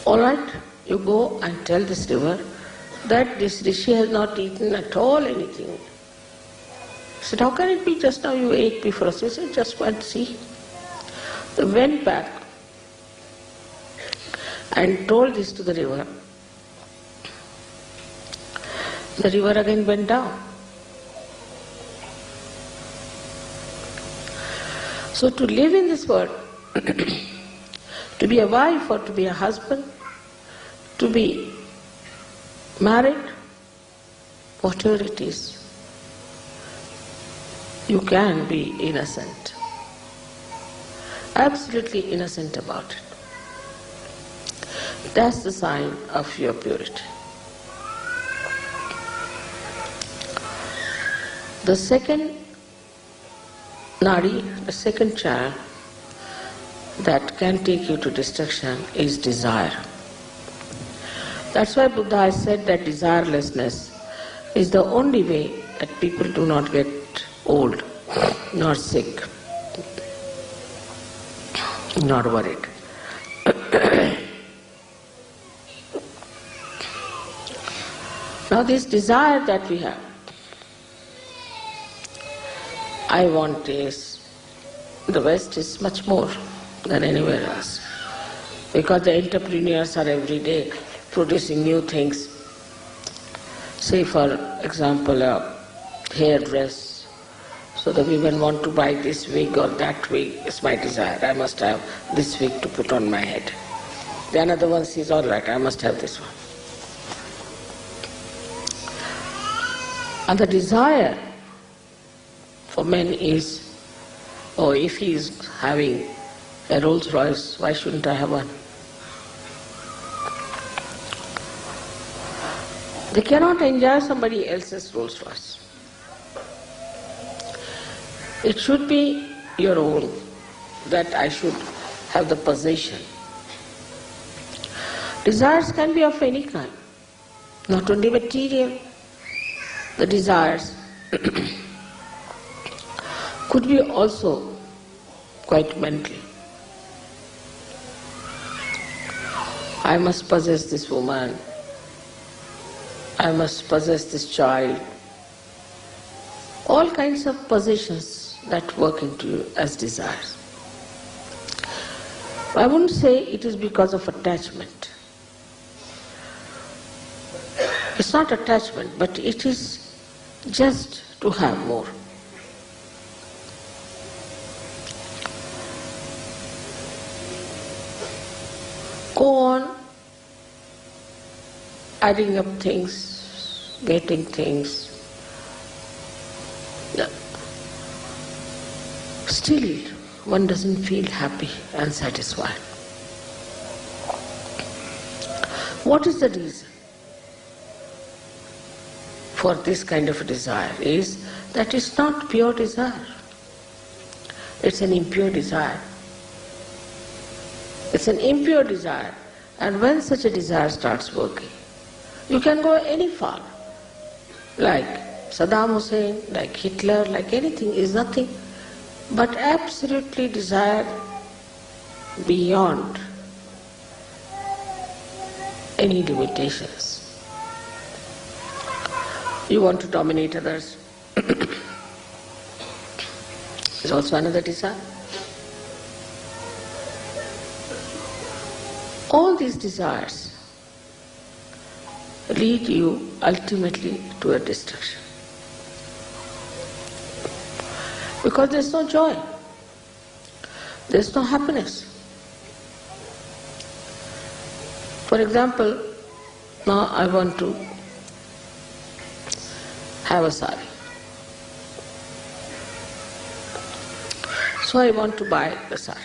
S3: All right, you go and tell this river that this Rishi has not eaten at all anything. He said, how can it be? Just now you ate before us. He said, just go and see. They went back and told this to the river. The river again went down. So to live in this world, to be a wife or to be a husband, to be married, whatever it is, you can be innocent, absolutely innocent about it. That's the sign of your purity. The second nadi, the second channel, that can take you to destruction is desire. That's why Buddha has said that desirelessness is the only way that people do not get old, nor sick, nor worried. Now this desire that we have, I want this, the West is much more than anywhere else, because the entrepreneurs are every day producing new things. Say for example a hairdress, so the women want to buy this wig or that wig, is my desire, I must have this wig to put on my head. The another one says, all right, I must have this one. And the desire for men is, oh, if he is having a Rolls Royce, why shouldn't I have one? They cannot enjoy somebody else's Rolls Royce. It should be your own, that I should have the possession. Desires can be of any kind, not only material. The desires could be also quite mental. I must possess this woman, I must possess this child. All kinds of possessions that work into you as desires. I wouldn't say it is because of attachment. It's not attachment, but it is just to have more. Go on adding up things, getting things. Still, one doesn't feel happy and satisfied. What is the reason for this kind of a desire? Is that it's not pure desire. It's an impure desire. It's an impure desire. And when such a desire starts working, you can go any far. Like Saddam Hussein, like Hitler, like anything, is nothing but absolutely desire beyond any limitations. You want to dominate others. Is also another desire. All these desires lead you ultimately to a destruction. Because there's no joy, there's no happiness. For example, now I want to have a sari. So I want to buy the sari.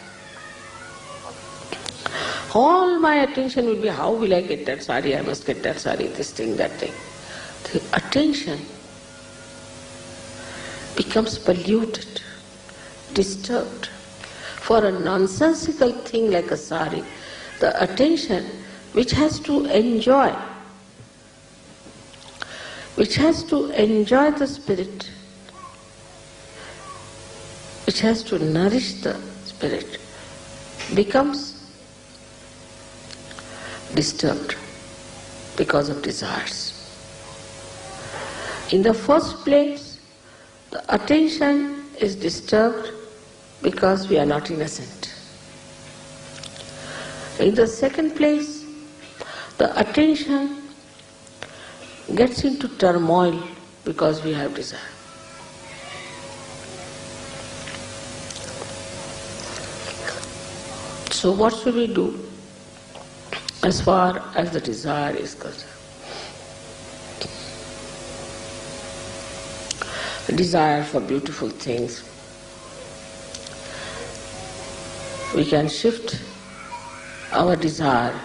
S3: All my attention will be, how will I get that sari? I must get that sari, this thing, that thing. The attention becomes polluted, disturbed. For a nonsensical thing like a sari, the attention which has to enjoy the spirit, which has to nourish the spirit, becomes disturbed because of desires. In the first place, the attention is disturbed because we are not innocent. In the second place, the attention gets into turmoil because we have desire. So what should we do as far as the desire is concerned? The desire for beautiful things. We can shift our desire,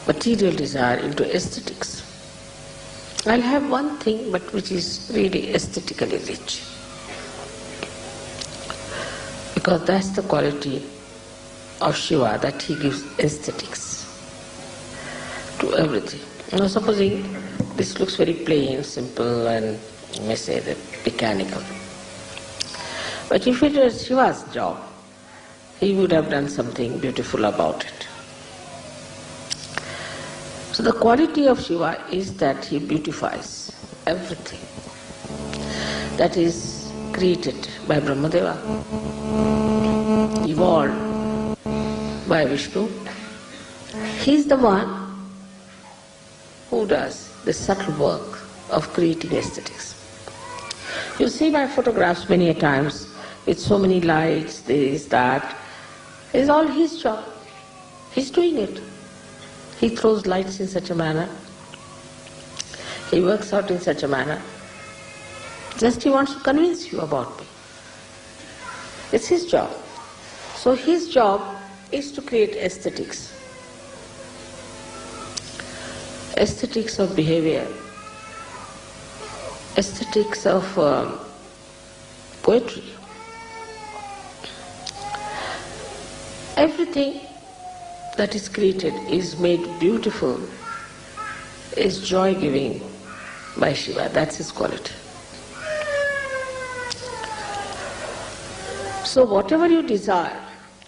S3: material desire, into aesthetics. I'll have one thing, but which is really aesthetically rich. Because that's the quality of Shiva, that he gives aesthetics to everything. Now supposing this looks very plain, simple, and you may say that mechanical. But if it was Shiva's job, he would have done something beautiful about it. So the quality of Shiva is that he beautifies everything that is created by Brahmadeva, evolved by Vishnu. He is the one who does the subtle work of creating aesthetics. You see my photographs many a times with so many lights, this, that. It's all his job. He's doing it. He throws lights in such a manner. He works out in such a manner. Just he wants to convince you about me. It's his job. So his job is to create aesthetics. Aesthetics of behavior, aesthetics of poetry. Everything that is created is made beautiful, is joy-giving by Shiva. That's his quality. So whatever you desire,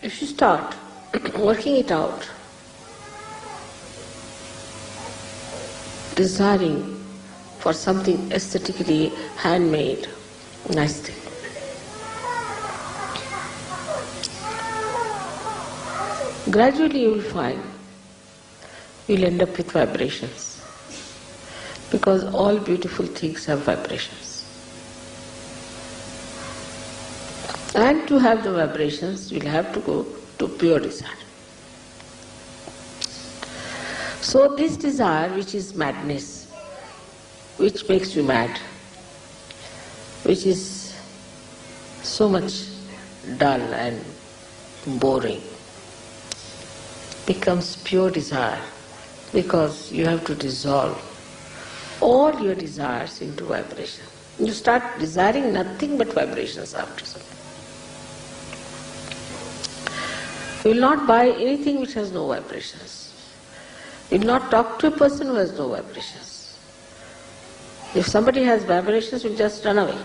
S3: if you start working it out, desiring for something aesthetically handmade, nice thing, gradually you will find you will end up with vibrations, because all beautiful things have vibrations. And to have the vibrations, you will have to go to pure desire. So this desire, which is madness, which makes you mad, which is so much dull and boring, becomes pure desire, because you have to dissolve all your desires into vibration. You start desiring nothing but vibrations after some. You will not buy anything which has no vibrations. You will not talk to a person who has no vibrations. If somebody has vibrations, you will just run away.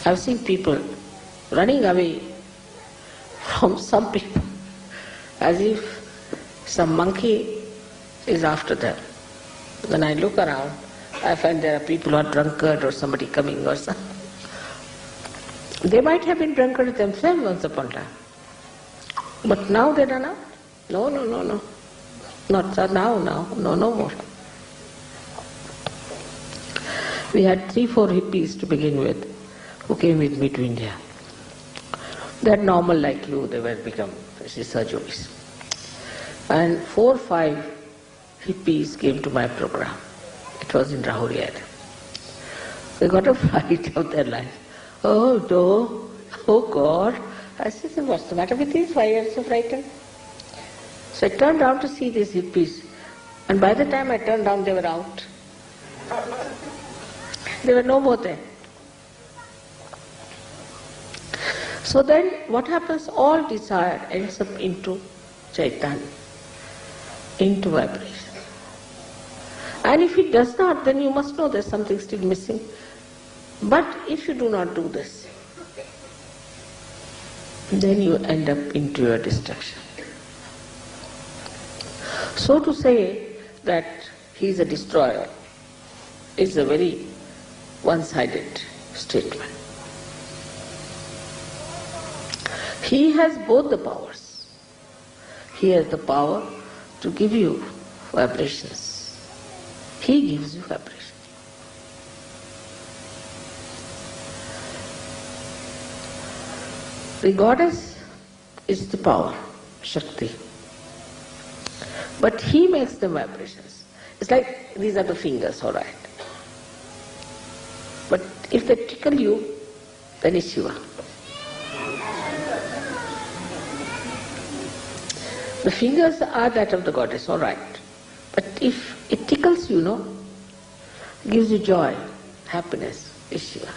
S3: I've seen people running away from some people as if some monkey is after them. When I look around, I find there are people who are drunkard or somebody coming or something. They might have been drunkard themselves once upon a time. But now they run out. No. Not now, no more. We had 3-4 hippies to begin with, who came with me to India. They are normal like you, they were become research yogis. And 4 or 5 hippies came to my program. It was in Rahuriya. They got a fright of their life. Oh no, oh God. I said, what's the matter with these? Why are you so frightened? So I turned around to see these hippies, and by the time I turned around, they were out. They were no more there. So then what happens? All desire ends up into Chaitanya, into vibration. And if it does not, then you must know there's something still missing. But if you do not do this, then you end up into your destruction. So to say that he is a destroyer is a very one-sided statement. He has both the powers. He has the power to give you vibrations. He gives you vibration. The goddess is the power, Shakti. But he makes the vibrations. It's like these are the fingers, all right. But if they tickle you, then it's Shiva. The fingers are that of the goddess, all right. But if it tickles you, no, gives you joy, happiness, is Shiva.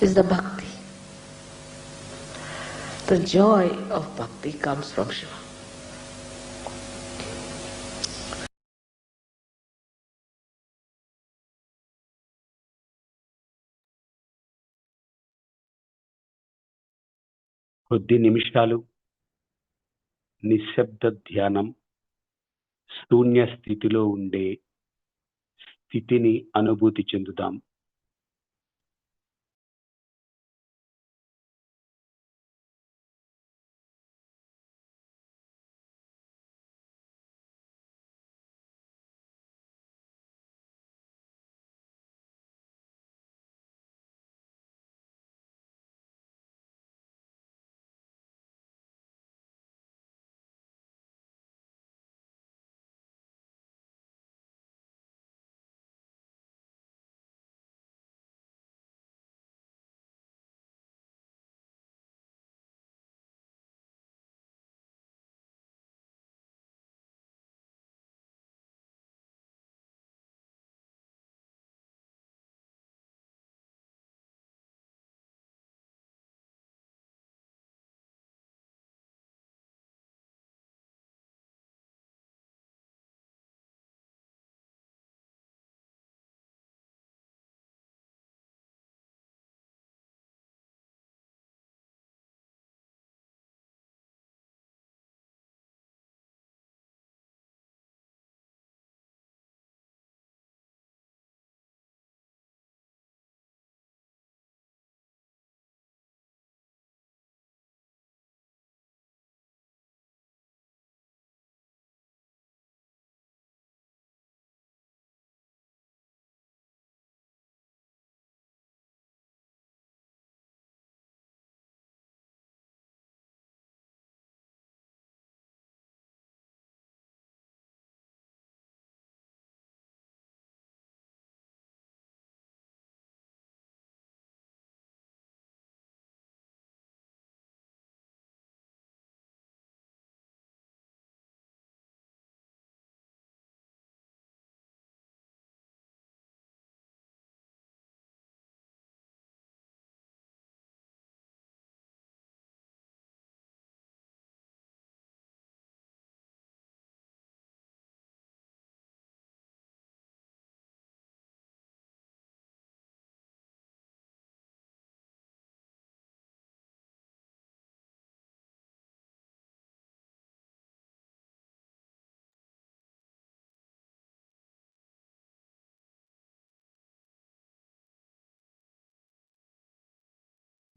S3: Is the bhakti. The joy of bhakti comes from Shiva.
S2: కొద్ది నిమిషాలు నిశ్శబ్ద ధ్యానం, శూన్య స్థితిలో ఉండే స్థితిని అనుభూతి చెందుదాం.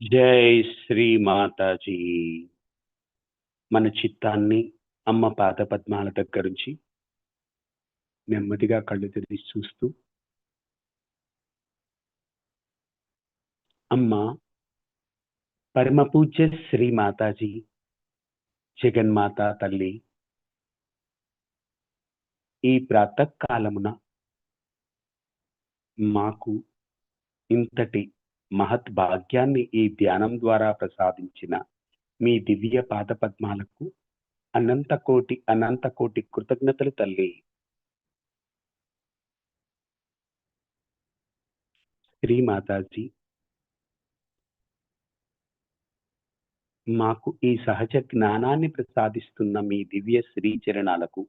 S2: జై శ్రీ మాతాజీ. మన చిత్తాన్ని అమ్మ పాద పద్మాల దగ్గర నుంచి నెమ్మదిగా కళ్ళు తెరిచి చూస్తూ, అమ్మ పరమ పూజ్య శ్రీ మాతాజీ, జగన్మాత తల్లి, ఈ ప్రాతకాలమున మాకు ఇంతటి మహత్ భాగ్యాన్ని ఈ ధ్యానం ద్వారా ప్రసాదించిన మీ దివ్య పాద పద్మాలకు అనంత కోటి కృతజ్ఞతలు తల్లి. శ్రీ మాతాజీ, మాకు ఈ సహజ జ్ఞానాన్ని ప్రసాదిస్తున్న మీ దివ్య శ్రీ చరణాలకు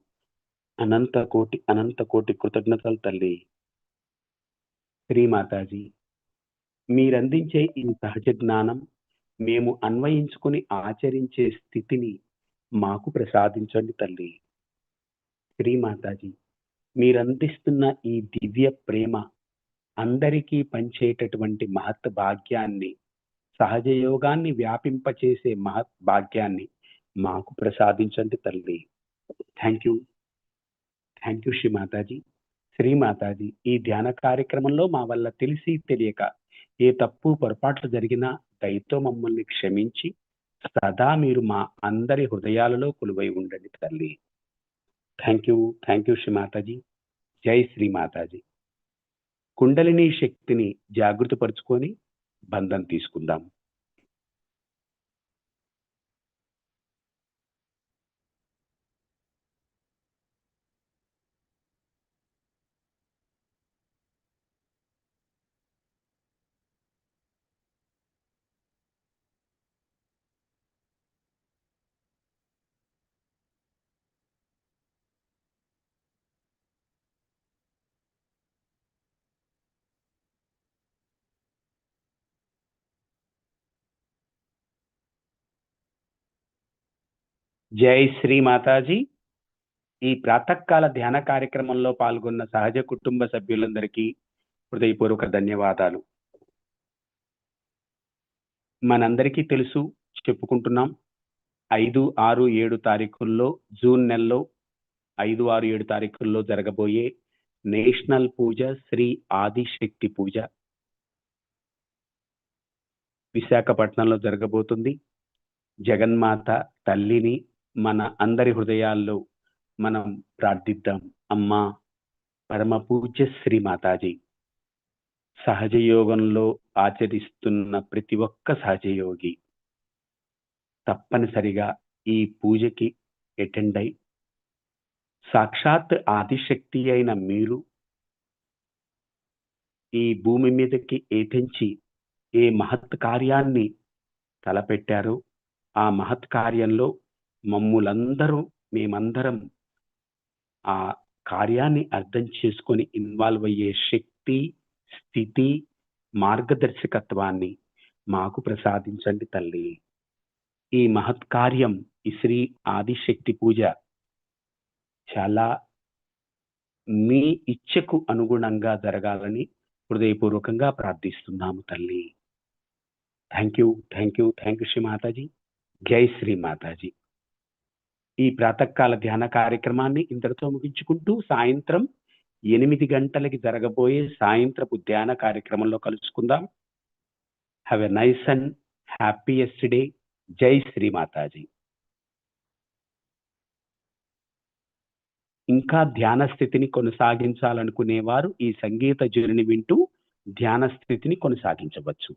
S2: అనంత కోటి కృతజ్ఞతలు తల్లి. శ్రీ మాతాజీ, మీరందించే ఈ సహజ జ్ఞానం మేము అన్వయించుకుని ఆచరించే స్థితిని మాకు ప్రసాదించండి తల్లి. శ్రీ మాతాజీ, మీరందిస్తున్న ఈ దివ్య ప్రేమ అందరికీ పంచేటటువంటి మహత్ భాగ్యాన్ని, సహజ యోగాన్ని వ్యాపింపచేసే మహత్ భాగ్యాన్ని మాకు ప్రసాదించండి తల్లి. Thank you Shri Mataji. శ్రీ మాతాజీ, ఈ ధ్యాన కార్యక్రమంలో మా వల్ల తెలిసి తెలియక ఏ తప్పు పొరపాట్లు జరిగినా దయతో మమ్మల్ని క్షమించి సదా మీరు మా అందరి హృదయాలలో కొలువై ఉండండి తల్లి. Thank you Shri Mataji. జై శ్రీ మాతాజీ. కుండలిని శక్తిని జాగృతపరుచుకొని బంధం తీసుకుందాం. జై శ్రీ మాతాజీ. ఈ ప్రాతకాల ధ్యాన కార్యక్రమంలో పాల్గొన్న సహజ కుటుంబ సభ్యులందరికీ హృదయపూర్వక ధన్యవాదాలు. మనందరికీ తెలుసు, చెప్పుకుంటున్నాం, 5, 6, 7 తారీఖుల్లో, జూన్ నెలలో 5, 6, 7 తారీఖుల్లో జరగబోయే నేషనల్ పూజ శ్రీ ఆదిశక్తి పూజ విశాఖపట్నంలో జరగబోతుంది. జగన్మాత తల్లిని మన అందరి హృదయాల్లో మనం ప్రార్థిద్దాం. అమ్మా, పరమ పూజ్య శ్రీ మాతాజీ, సహజయోగంలో ఆచరిస్తున్న ప్రతి ఒక్క సహజయోగి తప్పనిసరిగా ఈ పూజకి అటెండ్ అయి సాక్షాత్ ఆదిశక్తి అయిన మీరు ఈ భూమి మీదకి ఏతించి ఏ మహత్ కార్యాన్ని తలపెట్టారో ఆ మహత్ కార్యంలో మేమందరం ఆ కార్యాన్ని అర్థం చేసుకొని ఇన్వాల్వ్ అయ్యే శక్తి, స్థితి, మార్గదర్శకత్వాన్ని మాకు ప్రసాదించండి తల్లి. ఈ మహత్ కార్యం, ఈ శ్రీ ఆదిశక్తి పూజ చాలా మీ ఇచ్ఛకు అనుగుణంగా జరగాలని హృదయపూర్వకంగా ప్రార్థిస్తున్నాము తల్లి. Thank you Shri Mataji. జై శ్రీ మాతాజీ. ఈ ప్రాతకాల ధ్యాన కార్యక్రమాన్ని ఇంతటితో ముగించుకుంటూ సాయంత్రం 8 గంటలకి జరగబోయే సాయంత్రపు ధ్యాన కార్యక్రమంలో కలుసుకుందాం. Have a nice and happiest day. జై శ్రీ మాతాజీ. ఇంకా ధ్యాన స్థితిని కొనసాగించాలనుకునేవారు ఈ సంగీత జురిని వింటూ ధ్యాన స్థితిని కొనసాగించవచ్చు.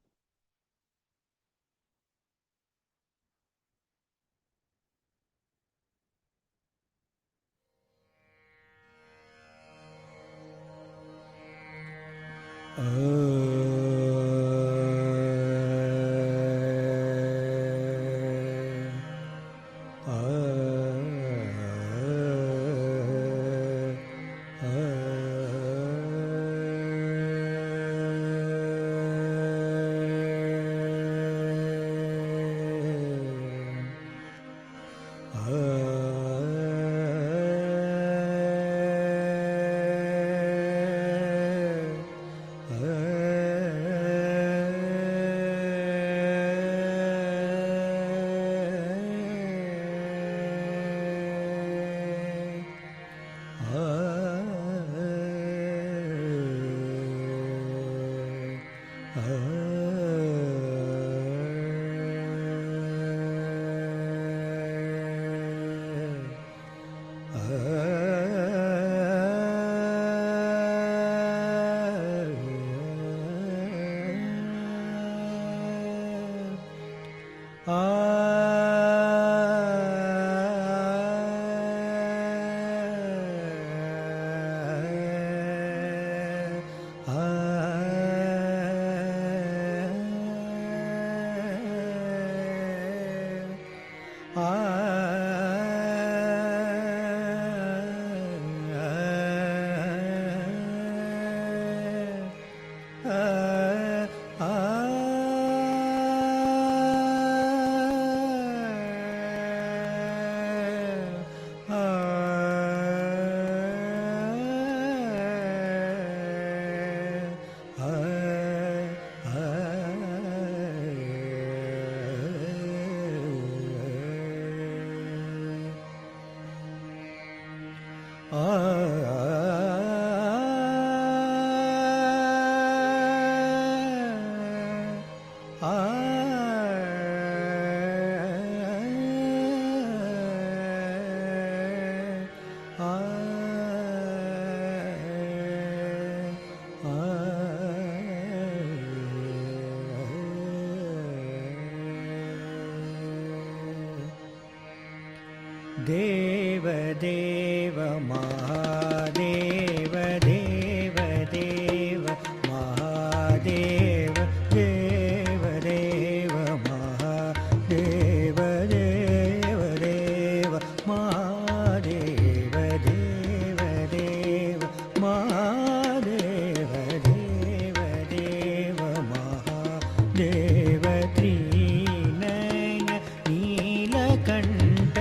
S4: देव देव महादेव देव देव महादेव देव देव महादेव देव देव महादेव देव देव महादेव देव देव महादेव त्रिनयन नीलकण्ठ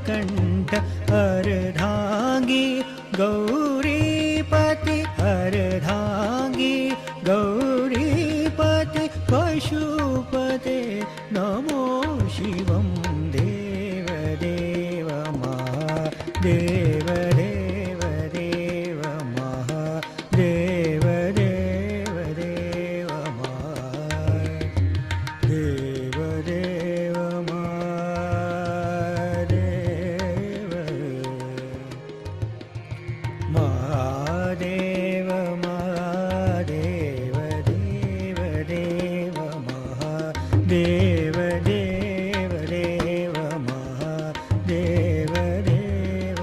S4: नीलकण्ठ अर्धाङ्गी गौरीपति अर्धाङ्गी गौरीपति पशुपते नमो शिवं देव देव महादेव देव देव महादेव देव देव महादेव देव महादेव महादेव महादेव देव देव महादेव देव देव महादेव देव देव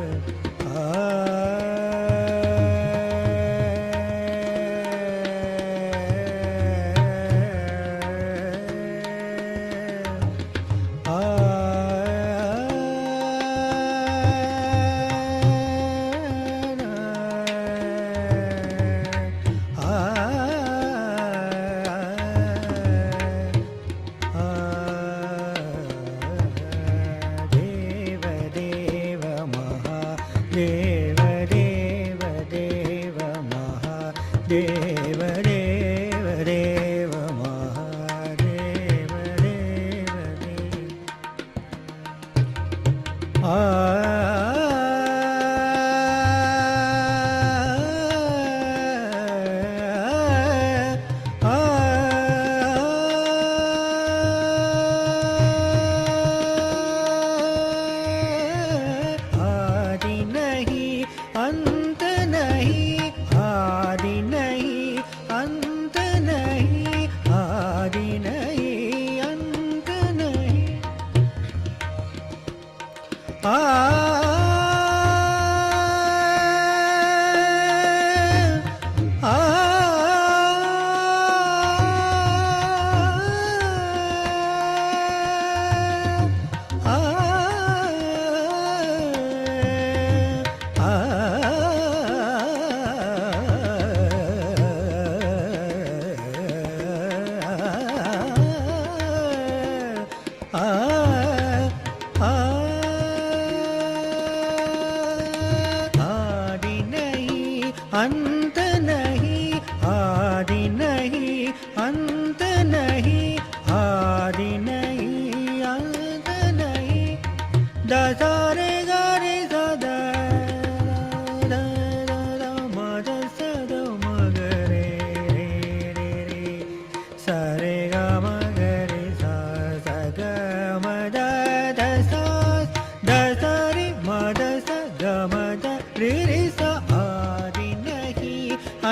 S4: देव महादेव देव देव महादेव देव देव महादेव देव आदि नहीं अंत नहीं आदि नहीं अंत नहीं आदि नहीं अंत नहीं आदि नहीं अंत नहीं आदि नहीं अंत नहीं आदि नहीं अंत नहीं दसारे गारे सदा मद सद मगरे रे रे रे सरे ग मगरे सा स ग मद दसा दसरे मद स ग मद रे रे सा आदि नहीं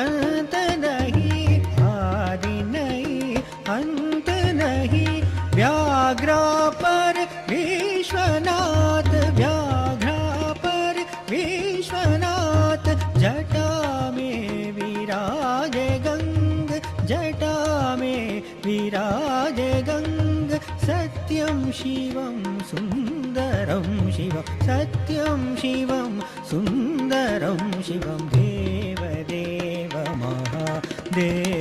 S4: अंत नहीं आदि नहीं अंत नहीं व्याघ्रा पर विश्वनाथ व्याघ्रा पर विश्वनाथ जटा में विराजे गंग जटा में विराजे गंग सत्यं शिवं सुन्दरं शिवं सत्यं शिवं सुन्दरं शिवं देव देव महादेव